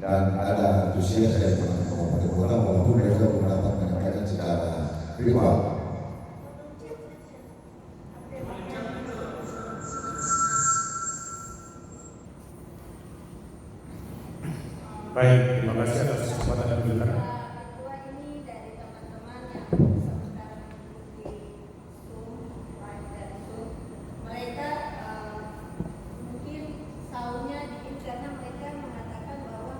dan ada antusias dari kabupaten kota walaupun mereka belum dapat menyampaikan secara pribadi. Baik, terima kasih atas kesempatan yang diberikan. Ketua ini dari teman-teman yang sementara mengikuti live dari Zoom, mereka mungkin soundnya dikit karena mereka mengatakan bahwa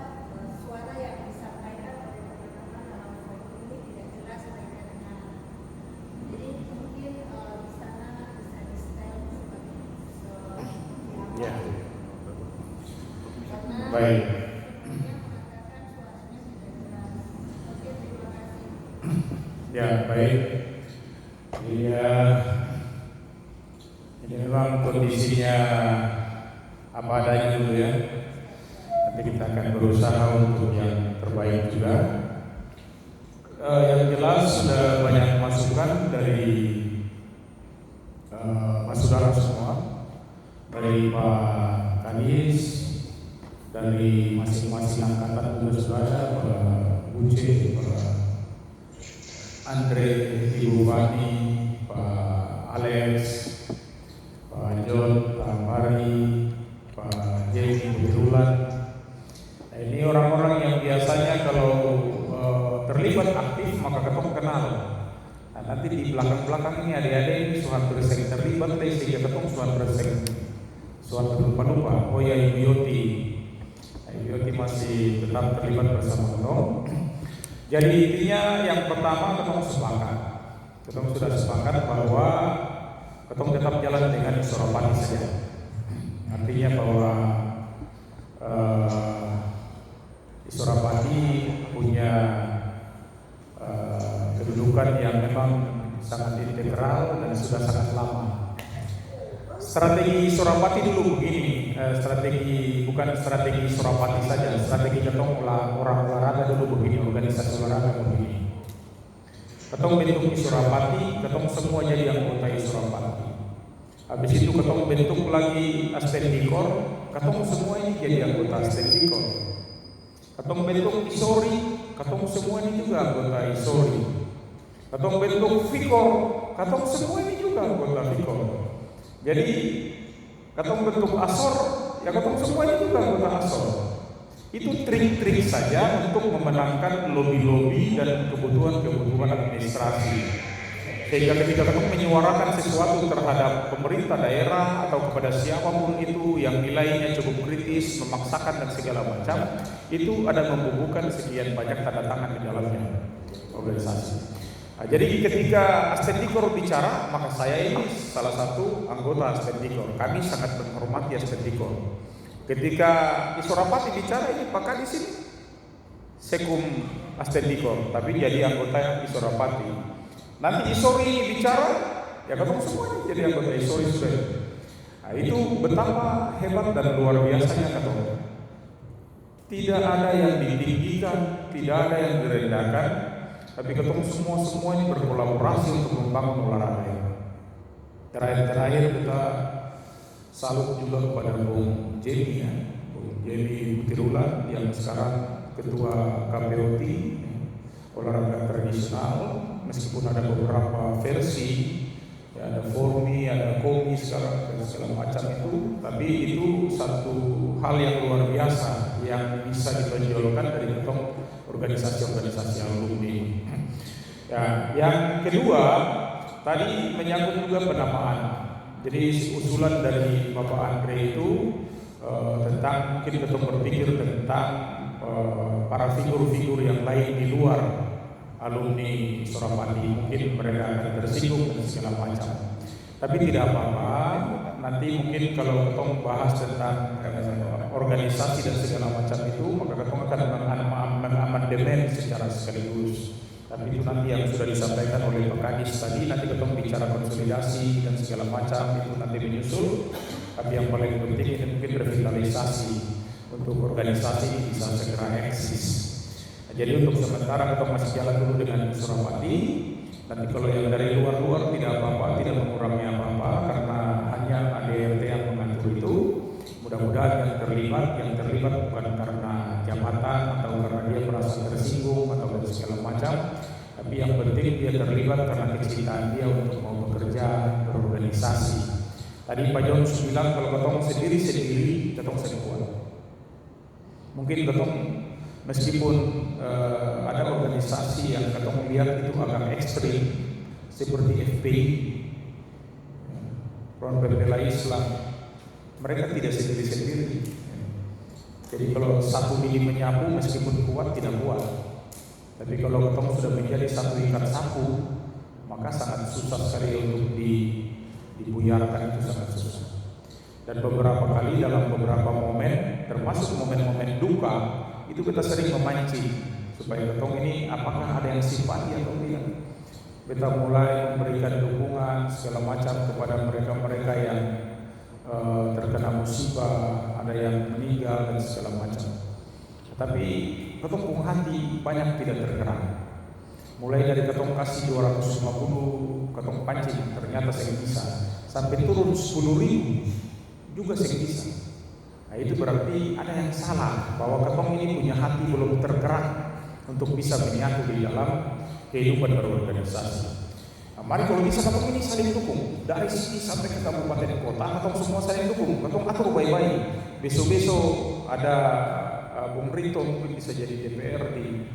suara yang disampaikan oleh teman-teman dalam forum ini tidak jelas mereka dengar. Jadi mungkin di sana bisa di-style seperti Ya. karena Baik. Ya, baik. Iya, ini memang kondisinya apa adanya dulu ya. Nanti kita akan berusaha untuk yang terbaik juga. Yang jelas sudah banyak masukan dari Mas Saudara semua, dari Pak Kadis, dari masing-masing angkatan juga saudara, Pak Buce, Pak Andre, Ibu Fani, Pak Alex, Pak John, Pak Mari, Pak Jenny, Butulan. Nah, ini orang-orang yang biasanya kalau terlibat aktif maka ketemu kenal. Nah, nanti di belakang-belakang ini adik-adik ini suatu resek terlibat sehingga ketemu suatu resek, suatu lupa-lupa. Oh ya, Ibu Yoti, nah, Ibu Yoti masih tetap terlibat bersama ketemu. Jadi intinya yang pertama ketemu sepakat. Ketemu sudah sepakat bahwa ketemu tetap jalan dengan Suropati saja. Artinya bahwa Suropati punya kedudukan yang memang sangat integral dan sudah sangat lama. Strategi Suropati dulu begini, bukan strategi Suropati saja, strategi ketemu orang olahraga dulu begini, organisasi olahraga begini. Ketemu bentuk Suropati, ketemu semua jadi anggota Suropati. Habis itu ketemu bentuk lagi Astendikor, ketemu semua ini jadi anggota Astendikor. Ketemu bentuk Isori, ketemu semua ini juga anggota Isori. Ketemu bentuk Fikor, ketemu semua ini juga anggota Fikor. Jadi ketemu bentuk Asor, ya ketemu semuanya juga anggota Asor. Itu trik-trik saja untuk memenangkan lobby-lobby dan kebutuhan-kebutuhan administrasi. Sehingga ketika ketemu menyuarakan sesuatu terhadap pemerintah daerah atau kepada siapapun itu yang nilainya cukup kritis, memaksakan dan segala macam, itu ada membubuhkan sekian banyak tanda tangan di dalamnya organisasi. Nah, jadi ketika Astendikor bicara, maka saya ini salah satu anggota Astendikor. Kami sangat menghormati Astendikor. Ketika Suropati bicara, ini Pak Kadis ini sekum Astendikor, tapi jadi anggota Suropati. Nanti Isori ini bicara, ya ketemu semuanya jadi anggota Isori sudah. Nah, itu betapa hebat dan luar biasanya ketemu. Tidak ada yang ditinggikan, tidak ada yang direndahkan. Tapi ketemu semua ini berkolaborasi untuk membangun olahraga ini. Terakhir kita salut juga kepada Bung Jenny ya, Bung Jenny Butirulan yang sekarang ketua KPOT olahraga tradisional. Meskipun ada beberapa versi, ya ada Formi, ada Komi sekarang dan segala macam itu, tapi itu satu hal yang luar biasa yang bisa ditonjolkan dari ketemu organisasi-organisasi alumni. Ya, yang kedua tadi menyangkut juga penamaan. Jadi usulan dari Bapak Andre itu tentang mungkin ketemu berpikir tentang para figur-figur yang lain di luar alumni Suropati, mungkin mereka akan tersinggung dan segala macam. Tapi tidak apa-apa. Nanti mungkin kalau ketemu bahas tentang organisasi dan segala macam itu, maka ketemu akan mengamandemen secara sekaligus. Tapi itu nanti yang sudah disampaikan oleh Pak Kadis tadi, nanti ketemu bicara konsolidasi dan segala macam itu nanti menyusul. Tapi yang paling penting ini mungkin revitalisasi untuk organisasi bisa segera eksis. Nah, jadi untuk sementara kita masih jalan dulu dengan Suropati. Nanti kalau yang dari luar-luar tidak apa-apa, tidak mengurangi apa-apa, karena hanya ADRT yang mengatur itu. Mudah-mudahan yang terlibat bukan karena jabatan kejahatan atau karena dia merasa tersinggung atau dari segala macam. Tapi yang penting dia terlibat karena kecintaan dia untuk mau bekerja berorganisasi. Tadi Pak Jones bilang kalau ketong sendiri ketong sering kuat. Mungkin ketong meskipun ada organisasi yang ketong lihat itu agak ekstrim seperti FPI, Front Pembela Islam, mereka tidak sendiri. Jadi kalau satu lidi menyapu meskipun kuat tidak kuat. Tapi kalau ketong sudah menjadi satu ikat sapu, maka sangat susah sekali untuk dibuyarkan, itu sangat susah. Dan beberapa kali dalam beberapa momen, termasuk momen-momen duka, itu kita sering memancing supaya ketong ini apakah ada yang simpati atau tidak. Kita mulai memberikan dukungan segala macam kepada mereka-mereka yang terkena musibah, ada yang meninggal dan segala macam. Tapi ketong pun hati banyak tidak tergerak. Mulai dari ketong kasih 250, ketong pancing ternyata saya bisa, sampai turun 10.000 juga saya bisa. Nah itu berarti ada yang salah, bahwa ketong ini punya hati belum tergerak untuk bisa menyatu di dalam kehidupan berorganisasi. Nah, mari kalau bisa ketong ini saling dukung dari sini sampai ke kabupaten kota, ketong semua saling dukung, ketong atur baik-baik. Besok ada Bung Rito mungkin bisa jadi DPR di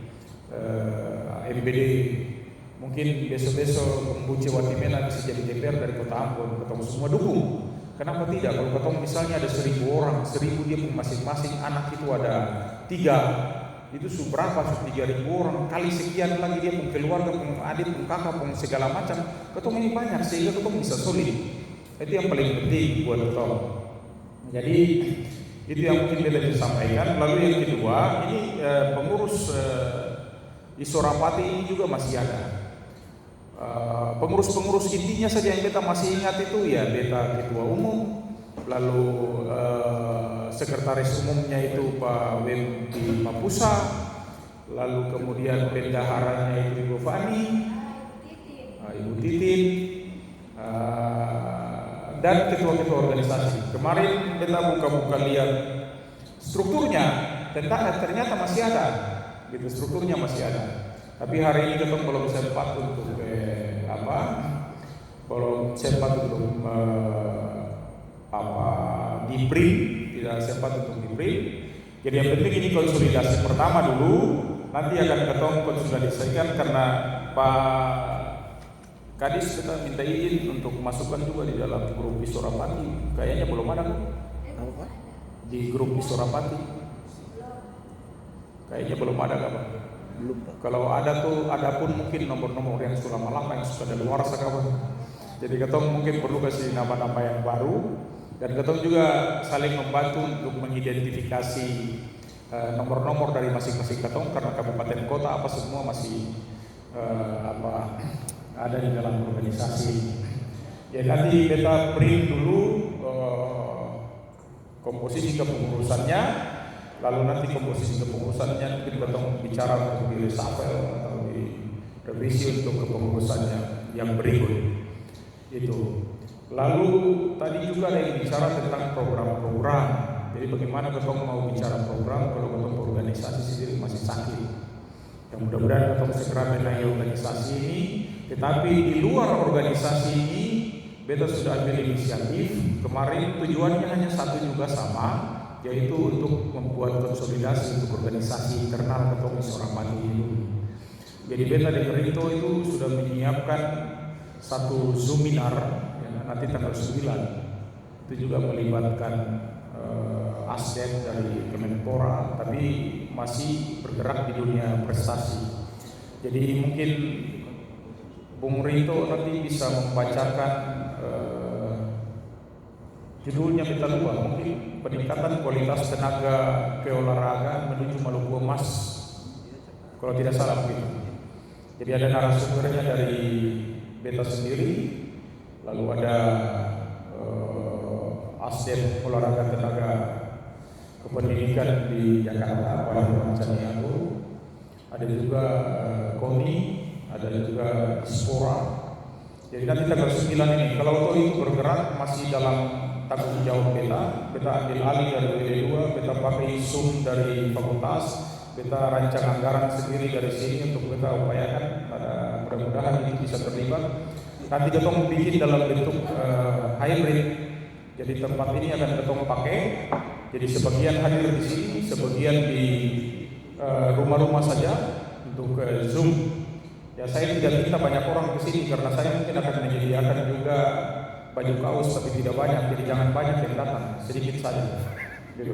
MBD, mungkin besok Bung Buce Watimena bisa jadi DPR dari Kota Ambon, ketong semua dukung. Kenapa tidak? Kalau ketong misalnya ada 1.000 orang, 1.000 dia pun masing-masing anak itu ada 3, itu berapa? 3.000 orang kali sekian lagi dia pun keluarga, pun adik, pun kakak, pun segala macam. Ketong ini banyak sehingga ketong bisa solid. Itu yang paling penting buat ketong. Jadi itu yang mungkin beta disampaikan. Lalu yang kedua, ini pengurus di Sorapati ini juga masih ada. Pengurus-pengurus intinya saja yang beta masih ingat itu ya beta ketua umum, lalu sekretaris umumnya itu Pak Wem di Mapusa, lalu kemudian bendaharanya itu Ibu Fani, Ibu Titin, dan ketua-ketua organisasi. Kemarin kita buka-buka lihat strukturnya, ternyata masih ada, gitu, strukturnya masih ada. Tapi hari ini kita belum sempat untuk belum sempat untuk di-brief, tidak sempat untuk di-brief. Jadi yang penting ini konsolidasi pertama dulu, nanti akan ketong konsolidasikan karena Pak Kadis kita minta izin untuk masukkan juga di dalam grup Sorapati. Kayaknya belum ada di grup Sorapati. Kayaknya belum ada kapan? Belum. Kalau ada tuh, ada pun mungkin nomor-nomor yang sudah lama yang sudah ada luar kawan. Jadi ketong mungkin perlu kasih nama-nama yang baru dan ketong juga saling membantu untuk mengidentifikasi nomor-nomor dari masing-masing ketong karena kabupaten kota apa semua masih ada di dalam organisasi. Ya nanti kita print dulu komposisi kepengurusannya, lalu nanti komposisi kepengurusannya mungkin kita bicara untuk di reshuffle atau di revisi untuk kepengurusannya yang berikut. Itu. Lalu tadi juga ada yang bicara tentang program-program. Jadi bagaimana kita mau bicara program kalau kita organisasi sendiri masih sakit. Yang mudah-mudahan kita segera menaiki organisasi ini. Tetapi di luar organisasi ini, beta sudah ambil inisiatif. Kemarin tujuannya hanya satu juga sama, yaitu untuk membuat konsolidasi untuk organisasi internal Ketong Sorapati ini. Jadi beta di Rito itu sudah menyiapkan satu seminar ya, nanti tanggal 9. Itu juga melibatkan asden dari Kemenpora, tapi masih bergerak di dunia prestasi. Jadi mungkin Bung Rito nanti bisa membacakan judulnya kita lupa, mungkin peningkatan kualitas tenaga keolahragaan menuju Maluku Emas, kalau tidak salah mungkin. Jadi ada narasumbernya dari beta sendiri, lalu ada asden olahraga tenaga kependidikan di Jakarta, Pak Caniago, ada juga KONI, ada juga Spora. Jadi nanti tanggal 9 ini, kalau itu bergerak masih dalam tanggung jawab beta ambil alih dari WD2, beta pakai Zoom dari fakultas, beta rancang anggaran sendiri dari sini untuk beta upayakan. Mudah-mudahan ini bisa terlibat. Nanti ketong bikin dalam bentuk hybrid. Jadi tempat ini akan ketong pakai. Jadi sebagian hadir di sini, sebagian di rumah-rumah saja untuk Zoom. Ya saya tidak minta banyak orang ke sini karena saya mungkin akan menyediakan juga baju kaos tapi tidak banyak, jadi jangan banyak yang datang, sedikit saja. Gitu.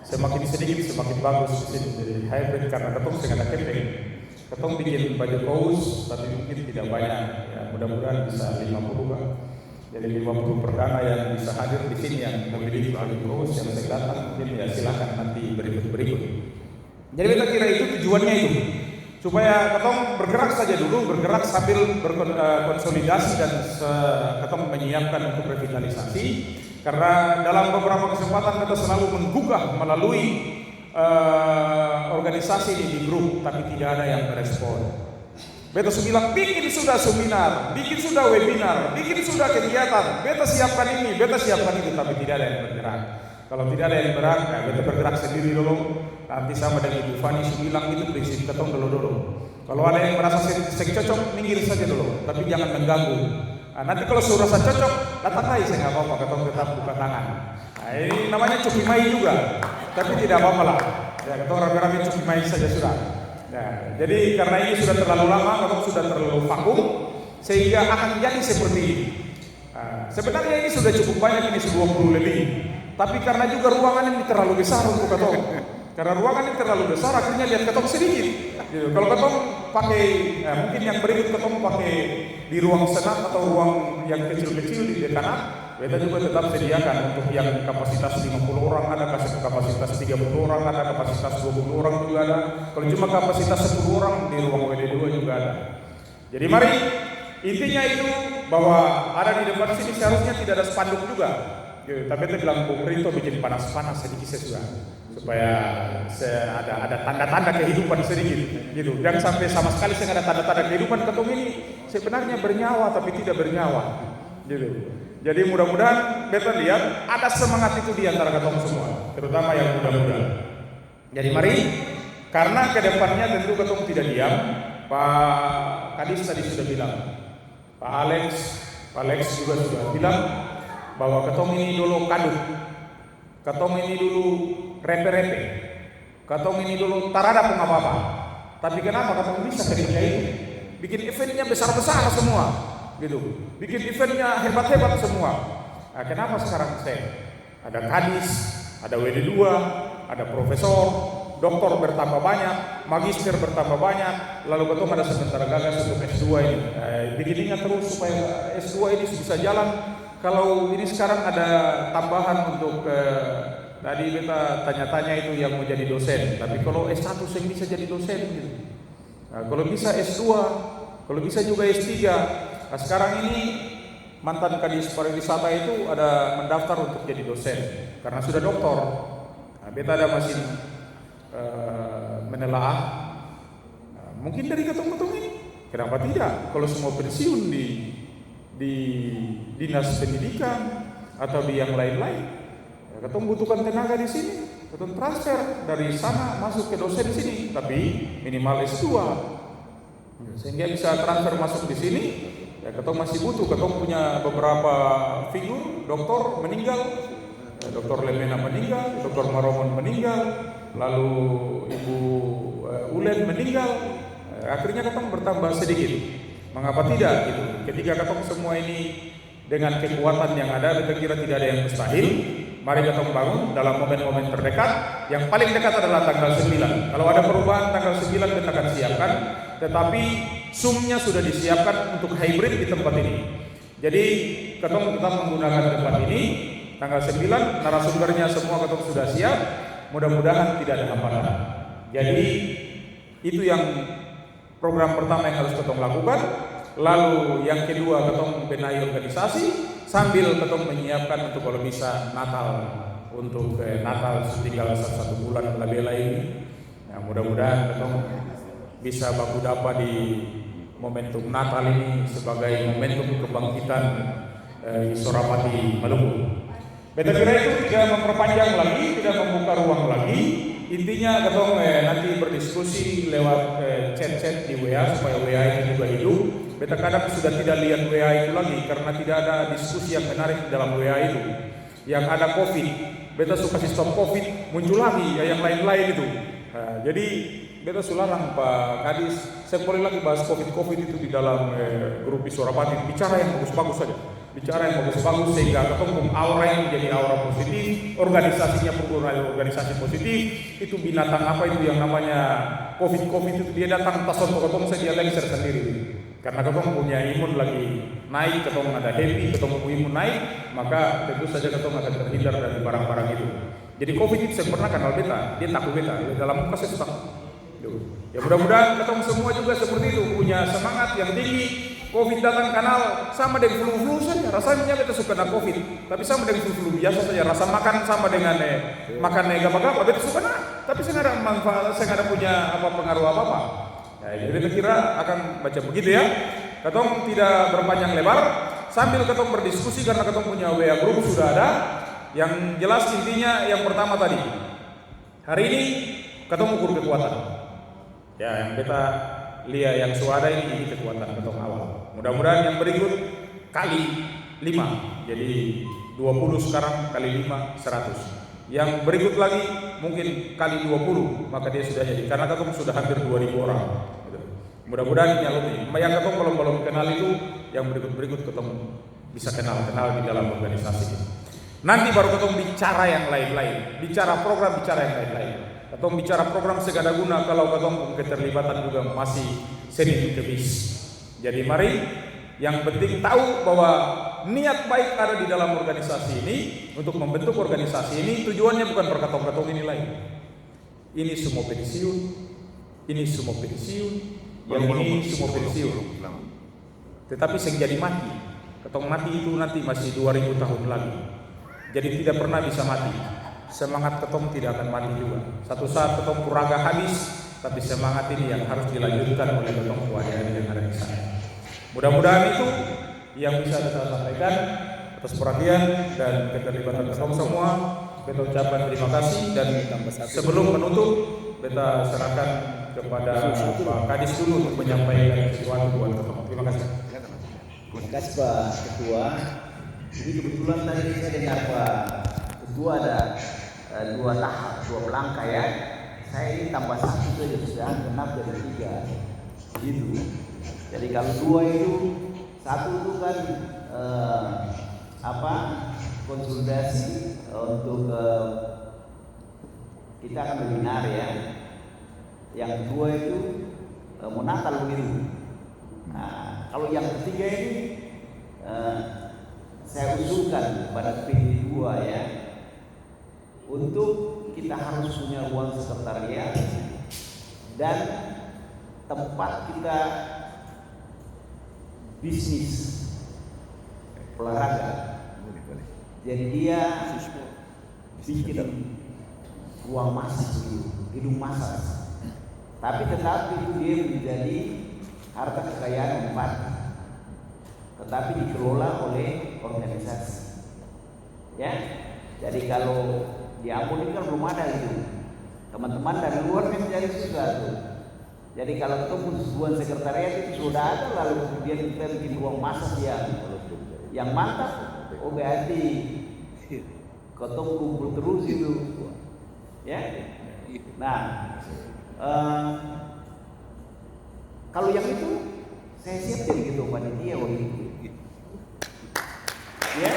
Semakin sedikit semakin bagus di sini. Jadi hybrid karena ketong sengaja kepeng. Ketong bikin baju kaos tapi mungkin tidak banyak. Ya mudah-mudahan bisa 50 Pak. Jadi 50 perdana yang bisa hadir di sini yang memiliki baju kaos yang saya datang mungkin ya silakan nanti berikut. Jadi kita kira itu tujuannya itu. Supaya ketong bergerak saja dulu, bergerak sambil berkonsolidasi dan ketong menyiapkan untuk revitalisasi. Karena dalam beberapa kesempatan kita selalu menggugah melalui organisasi ini di grup, tapi tidak ada yang merespon. Beta bilang bikin sudah seminar, bikin sudah webinar, bikin sudah kegiatan, beta siapkan ini, beta siapkan itu, tapi tidak ada yang bergerak. Kalau tidak ada yang bergerak, ya beta bergerak sendiri dulu. Nanti sama dengan Ibu Fani bilang itu prinsip ketong dulu. Kalau ada yang merasa cocok, minggir saja dulu, tapi jangan mengganggu. Nah, nanti kalau sudah rasa cocok, datang lagi saya nggak apa-apa, ketong tetap buka tangan. Nah, ini namanya cukimai juga, tapi tidak apa-apa lah. Ya, ketong rame-rame cukimai saja sudah. Ya, jadi karena ini sudah terlalu lama, ketong sudah terlalu vakum, sehingga akan jadi seperti ini. Nah, sebenarnya ini sudah cukup banyak, ini 20 lebih. Tapi karena juga ruangan ini terlalu besar untuk ketong. Karena ruangan ini terlalu besar, akhirnya lihat ketong sedikit. Gitu. Kalau ketong pakai, mungkin yang berikut ketong pakai di ruang senat atau ruang yang kecil-kecil di dekanat, beta juga tetap sediakan untuk yang kapasitas 50 orang ada, kapasitas 30 orang ada, kapasitas 20 orang juga ada. Kalau cuma kapasitas 10 orang di ruang WD2 juga ada. Jadi mari, intinya itu bahwa ada di depan sini seharusnya tidak ada spanduk juga. Gitu. Tapi kita bilang Bung Rito bikin panas-panas sedikit sesuai supaya ada tanda-tanda kehidupan sedikit gitu. Jangan sampai sama sekali saya ada tanda-tanda kehidupan ketong ini sebenarnya bernyawa tapi tidak bernyawa gitu. Jadi mudah-mudahan beta lihat ada semangat itu di antara ketong semua, terutama yang muda-muda. Jadi mari, karena kedepannya tentu ketong tidak diam. Pak Kadis tadi sudah bilang, Pak Alex juga sudah bilang bahwa ketong ini dulu kadut, ketong ini dulu repe-repe, ketong ini dulu tarada pun apa-apa. Tapi kenapa ketong bisa ketika itu bikin eventnya besar-besar semua, gitu, bikin eventnya hebat-hebat semua. Nah, kenapa sekarang ada Kadis, ada WD2, ada profesor, doktor bertambah banyak, magister bertambah banyak, lalu ketong ada sebentar gagas untuk S2 ini. Bikinnya terus supaya S2 ini bisa jalan. Kalau ini sekarang ada tambahan untuk tadi beta tanya-tanya itu yang mau jadi dosen, tapi kalau S1 saya bisa jadi dosen gitu. Nah, kalau bisa S2, kalau bisa juga S3. Nah, sekarang ini mantan Kadis pariwisata itu ada mendaftar untuk jadi dosen karena sudah doktor. Nah, beta ada masih menelaah. Nah, mungkin dari ketemu-ketemu ini, kenapa tidak? Kalau semua pensiun di dinas pendidikan atau di yang lain-lain, ya, ketong butuhkan tenaga di sini, ketong transfer dari sana masuk ke dosen sini, tapi minimal S2, sehingga bisa transfer masuk di sini. Ya, ketong masih butuh, ketong punya beberapa figur, doktor meninggal, Doktor Lemena meninggal, Doktor Maromon meninggal, lalu Ibu Ulen meninggal, akhirnya ketong bertambah sedikit. Mengapa tidak gitu? Ketika ketong semua ini dengan kekuatan yang ada, kita kira tidak ada yang mustahil. Mari ketong bangun dalam momen-momen terdekat. Yang paling dekat adalah tanggal 9. Kalau ada perubahan tanggal 9 kita akan siapkan. Tetapi Zoom-nya sudah disiapkan untuk hybrid di tempat ini. Jadi ketong tetap menggunakan tempat ini. Tanggal 9 narasumbernya semua ketong sudah siap. Mudah-mudahan tidak ada hambatan. Jadi itu yang program pertama yang harus ketong lakukan. Lalu yang kedua ketong benahi organisasi sambil ketong menyiapkan untuk kalau bisa Natal, untuk Natal tinggal 1 bulan lebih lagi. Nah, mudah-mudahan ketong bisa baku dapat di momentum Natal ini sebagai momentum kebangkitan Sorapati Maluku. Beta kira itu tidak memperpanjang lagi, tidak membuka ruang lagi. Intinya ketong nanti berdiskusi lewat chat-chat di WA supaya WA itu juga hidup. Beta kadang sudah tidak lihat WA itu lagi karena tidak ada diskusi yang menarik di dalam WA itu. Yang ada COVID, beta suka kasih stop COVID, muncul lagi ya yang lain-lain itu. Nah, jadi beta sularang Pak Kadis, saya boleh lagi bahas COVID itu di dalam grup di Surabaya. Bicara yang bagus-bagus saja. Bicara yang bagus-bagus sehingga ketemu aura yang menjadi aura positif, organisasinya pun organisasi positif. Itu binatang apa itu yang namanya COVID itu dia datang tason ketemu saya dia lengser sendiri. Karena ketemu punya imun lagi naik, ketemu ada happy, ketemu imun naik, maka tentu saja ketemu akan terhindar dari barang-barang itu. Jadi COVID itu saya pernah kenal beta, dia takut beta, dalam muka saya suka. Ya mudah-mudahan ketemu semua juga seperti itu, punya semangat yang tinggi. COVID datang kanal sama dengan flu saja. Rasanya kita suka dengan COVID, tapi sama dengan flu biasa saja. Rasa makan sama dengan makan gapa-gapa, kita suka tapi saya nggak ada manfaat, saya nggak ada punya pengaruh apa-apa. Ya, jadi kita kira akan baca begitu ya. Ketong tidak berpanjang lebar, sambil ketong berdiskusi karena ketong punya WA group sudah ada. Yang jelas intinya yang pertama tadi, hari ini ketong ukur kekuatan. Ya, yang kita lihat yang suara ini kekuatan ketong awal. Mudah-mudahan yang berikut kali 5. Jadi 20 sekarang kali 5 100. Yang berikut lagi mungkin kali 20, maka dia sudah jadi. Karena ketong sudah hampir 2000 orang. Gitu. Mudah-mudahan nyalumi. Yang ketong belum kenal itu, yang berikut ketong bisa kenal di dalam organisasi ini. Nanti baru ketong bicara yang lain-lain, bicara program, bicara yang lain-lain. Ketong bicara program segala guna kalau ketong keterlibatan juga masih seni kebis. Jadi mari yang penting tahu bahwa niat baik ada di dalam organisasi ini untuk membentuk organisasi ini tujuannya bukan berkatong-katong ini lain. Ini semua pensiun, ini semua pensiun, yang ini semua pensiun. Tetapi yang jadi mati, ketong mati itu nanti masih 2000 tahun lagi. Jadi tidak pernah bisa mati. Semangat ketong tidak akan mati juga. Satu saat ketong puraga habis, tapi semangat ini yang harus dilanjutkan oleh ketong keadaan yang ada di sana. Mudah-mudahan itu yang bisa kita sampaikan atas perhatian dan keterlibatan ketong semua. Beta ucapkan terima kasih dan sebelum menutup, beta serahkan kepada Pak Kadis dulu untuk menyampaikan sesuatu buat ketong. Terima kasih. Terima kasih Pak Ketua. Jadi kebetulan tadi saya dengar Pak Ketua ada 2 tahap, 2 langkah ya. Saya ini tambah 1 saja sudah genap jadi 3 gitu. Jadi kalau 2 itu, 1 itu kan konsolidasi untuk kita akan webinar ya. Yang kedua itu menakal begitu. Nah, kalau yang ketiga ini saya usulkan pada PD2 ya, untuk kita harus punya ruang sekretariat dan tempat kita bisnis olahraga. Jadi dia bikin ruang masak dulu, gedung masak. Tapi tetapi itu dia menjadi harta kekayaan umat, tetapi dikelola oleh organisasi. Ya, jadi kalau di Ambon ini kan belum ada itu. Teman-teman dari luar kan jadi susah tuh. Jadi kalau ketemu sebuah sekretariat itu sudah ada, lalu kemudian kita bikin ruang masak yang mantap. Oh berarti ketemu kumpul terus itu, ya. Nah, kalau yang itu saya siap jadi ketua panitia waktu itu. Ya,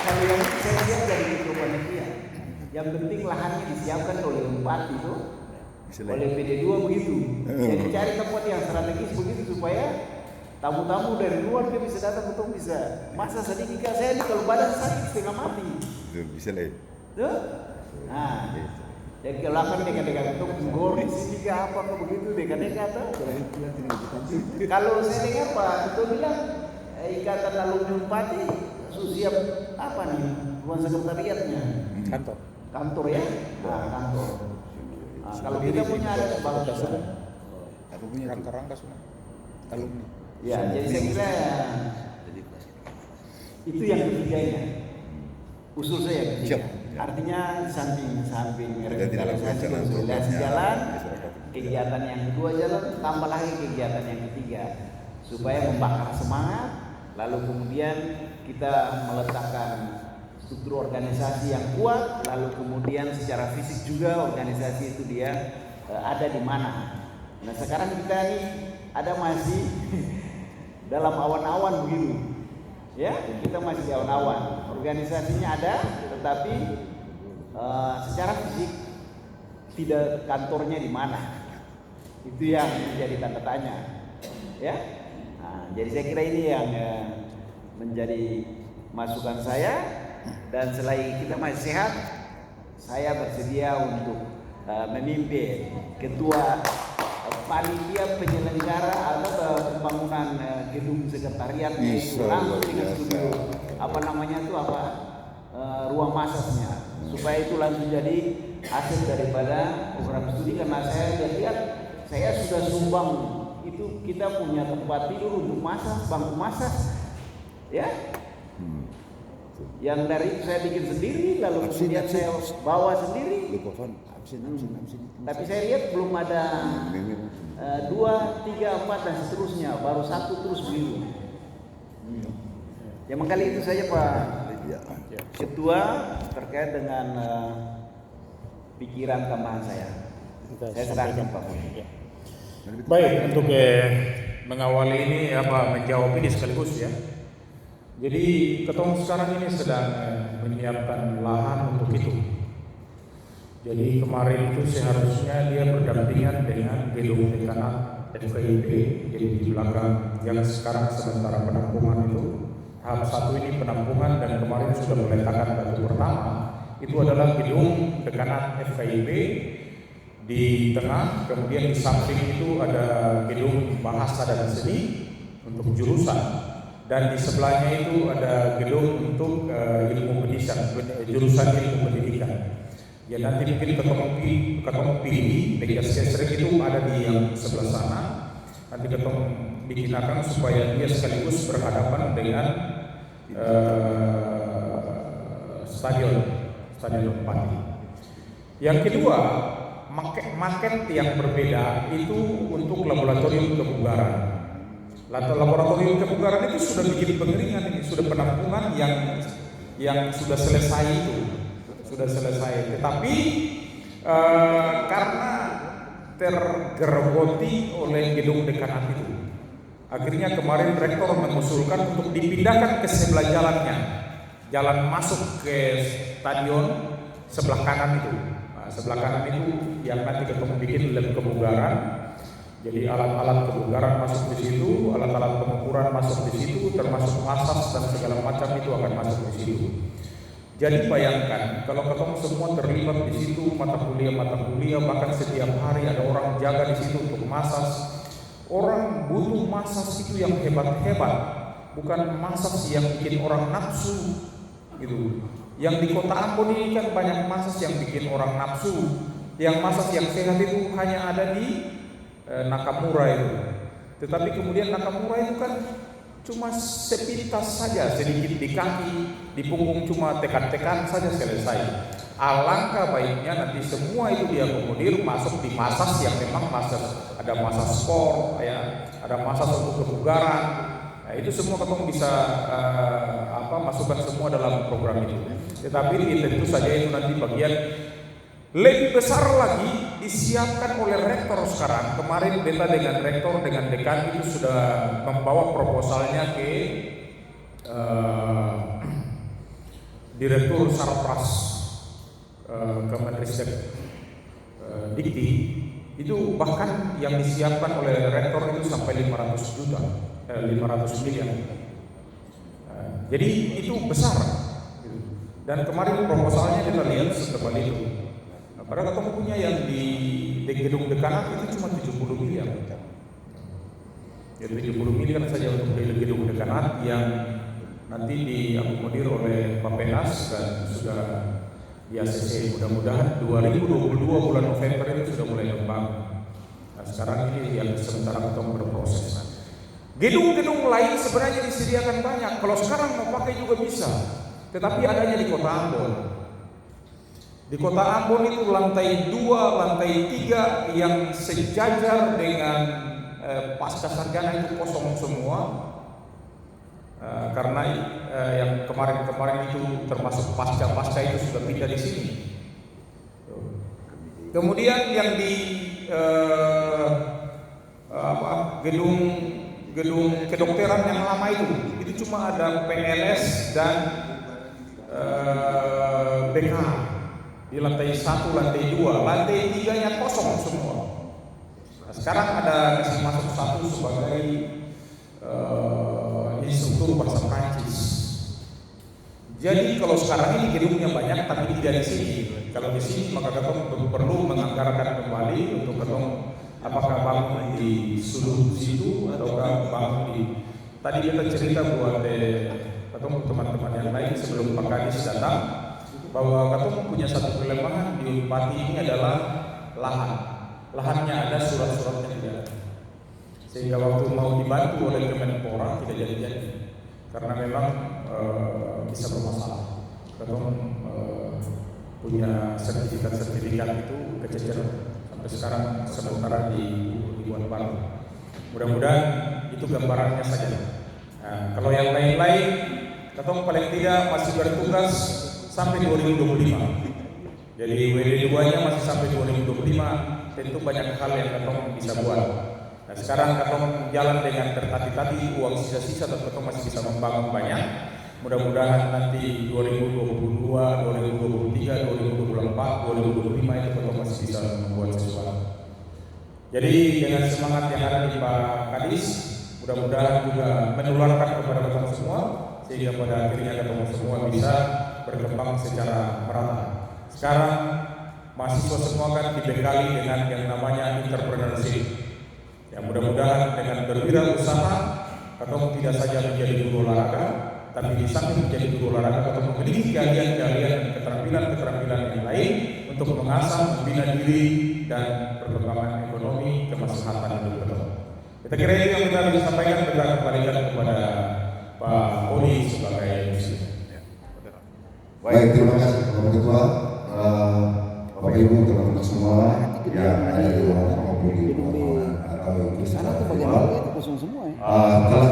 kalau yang itu saya siap jadi ketua panitia. Yang penting lahannya disiapkan oleh bupati itu, oleh PD2 begitu. Jadi cari tempat yang strategis begitu supaya tamu-tamu dari luar dia bisa datang untuk bisa masa sedikit. Saya ini kalau badan sakit setengah mati. Bisa lah. Tuh. Nah, jadi kalau akan dekat-dekat untuk goreng sedikit apa begitu dekat-dekat tuh. Kalau saya dengar Pak itu bilang ikatan alumni Bupati siap apa nih ruang sekretariatnya kantor ya. Nah, kantor. Nah, kalau kita punya ada bagus. Aku punya rangka-rangka semua alumni. Ya, jadi saya kira itu yang ketiganya. usul saya ketiga. Siap. Artinya samping revitalisasi jalan konsolidasi programnya, jalan, masyarakat. kegiatan yang kedua jalan, tambah lagi kegiatan yang ketiga supaya membakar semangat. Lalu kemudian kita meletakkan struktur organisasi yang kuat, lalu kemudian secara fisik juga organisasi itu dia ada di mana. Nah sekarang kita ini ada masih dalam awan-awan begitu, ya kita masih di awan-awan. Organisasinya ada, tetapi secara fisik tidak kantornya di mana. Itu yang menjadi tanda tanya, ya. Nah, jadi saya kira ini yang menjadi masukan saya. Dan selagi kita masih sehat, saya bersedia untuk memimpin ketua panitia penyelenggara atau pembangunan gedung sekretariat yaitu langsung dengan studio ruang masasnya, supaya itu langsung jadi hasil daripada program studi. Karena saya lihat saya sudah sumbang itu, kita punya tempat tidur untuk masas, bangku masas, ya. Yang dari itu saya bikin sendiri, lalu kemudian saya bawa sendiri. Tapi saya lihat belum ada 2, 3, 4 dan seterusnya, baru 1 terus begitu. Ya mengkali itu saja Pak Ketua terkait dengan pikiran tambahan saya. Saya serahkan Pak. Baik, untuk mengawali ini menjawab ini sekaligus ya. Jadi ketemu sekarang ini sedang menyiapkan lahan untuk itu. Jadi kemarin itu seharusnya dia berdampingan dengan gedung dekanat FKIP, jadi di belakang yang sekarang sementara penampungan itu. Tahap 1 ini penampungan dan kemarin sudah meletakkan batu pertama. Itu adalah gedung dekanat FKIP di tengah, kemudian di samping itu ada gedung bahasa dan seni untuk jurusan. Dan di sebelahnya itu ada gedung untuk ilmu pendidikan, jurusan ilmu pendidikan. Ya nanti mungkin ketemu pilih Megasesrek itu ada di yang sebelah sana. Nanti ketemu bikin akan supaya dia sekaligus berhadapan dengan stadion Pati. Yang kedua, maket yang berbeda itu untuk laboratorium kebugaran. Laboratorium kebugaran itu sudah bikin pengeringan, ini sudah penampungan yang sudah selesai itu, sudah selesai. Tetapi karena tergerogoti oleh gedung dekanat itu, akhirnya kemarin rektor mengusulkan untuk dipindahkan ke sebelah jalannya, jalan masuk ke stadion sebelah kanan itu. Nah, sebelah kanan itu yang nanti ketemu bikin lab kebugaran. Jadi alat-alat kebugaran masuk di situ, alat-alat pengukuran masuk di situ, termasuk masas dan segala macam itu akan masuk di situ. Jadi bayangkan kalau ketemu semua terlibat di situ, mata kuliah, bahkan setiap hari ada orang jaga di situ untuk masas. Orang butuh masas itu yang hebat-hebat, bukan masas yang bikin orang nafsu gitu. Yang di kota Ambon ini kan banyak masas yang bikin orang nafsu. Yang masas yang sehat itu hanya ada di Nakamura itu. Tetapi kemudian Nakamura itu kan cuma sepintas saja, sedikit di kaki, di punggung cuma tekan-tekan saja selesai. Alangkah baiknya nanti semua itu diakomodir masuk di masas yang memang masas, ada masas sport ya, ada masas untuk kebugaran. Nah, itu semua kamu bisa masukkan semua dalam program itu. Tetapi tentu saja itu nanti bagian lebih besar lagi disiapkan oleh rektor sekarang. Kemarin beta dengan rektor dengan dekan itu sudah membawa proposalnya ke Direktur Sarpras Kemenristek Dikti. Itu bahkan yang disiapkan oleh rektor itu sampai 500 juta, 500 miliar. Jadi itu besar. Dan kemarin proposalnya kita lihat setebal itu. Padahal kamu punya yang di gedung dekanat itu cuma 70 miliar. Ya 70 miliar saja untuk gedung dekanat yang nanti diakomodir oleh Bapenas dan sudah di ACC. Mudah-mudahan 2022 bulan November itu sudah mulai membangun. Nah sekarang ini yang sementara kita berproses. Gedung-gedung lain sebenarnya disediakan banyak. Kalau sekarang mau pakai juga bisa. tetapi adanya di Kota Ambon. Di Kota Ambon itu lantai 2, lantai 3 yang sejajar dengan pasca sarjana itu kosong semua. Karena yang kemarin-kemarin itu termasuk pasca itu sudah pindah di sini. Kemudian yang di gedung kedokteran yang lama itu cuma ada PLS dan BK di lantai 1, lantai 2, lantai 3-nya kosong semua. Nah, sekarang ada kasih masuk satu sebagai instruktur bahasa Prancis. Jadi kalau sekarang ini gedungnya banyak tapi tidak di sini. Kalau di sini maka kita perlu menganggarkan kembali untuk kita apakah bangun di sudut situ ataukah bangun di. Tadi kita cerita buat teman-teman yang lain sebelum Pak Kadis datang bahwa kita punya satu kelemahan di Unpati ini adalah lahan. Lahannya ada, surat-suratnya tidak ada. Sehingga waktu mau dibantu oleh Kemenpora tidak jadi-jadi karena memang bisa bermasalah. Kita punya sertifikat itu kececer sampai sekarang sementara dibuat baru. Mudah-mudahan itu gambarannya saja. Nah, kalau yang lain-lain, kita paling tidak masih bertugas sampai 2025. Jadi WD2-nya masih sampai 2025. Tentu banyak hal yang kita bisa buat. Nah, sekarang kita jalan dengan tertati-tati, uang sisa-sisa, dan kita masih bisa membangun banyak. Mudah-mudahan nanti 2022, 2023, 2024, 2025 itu kita masih bisa membuat sesuatu. Jadi dengan semangat yang ada di Pak Kadis, mudah-mudahan juga menularkan kepada kita semua sehingga pada akhirnya kita semua bisa berkembang secara merata. Sekarang mahasiswa semua kan dibekali dengan yang namanya entrepreneurship. Ya mudah-mudahan dengan berwirausaha, kita tidak saja menjadi guru olahraga, tapi di samping menjadi guru olahraga atau memiliki keahlian-keahlian dan keterampilan yang lain untuk mengasah, membina diri dan perkembangan ekonomi kemaslahatan hidup kita. Kita kira itu yang kita bisa sampaikan, kita kembalikan kepada Pak Oli sebagai MC. Baik, terima kasih Bapak Ketua, Bapak Ibu, teman-teman semua yang ada di ruangan maupun di ruangan atau di sana. Telah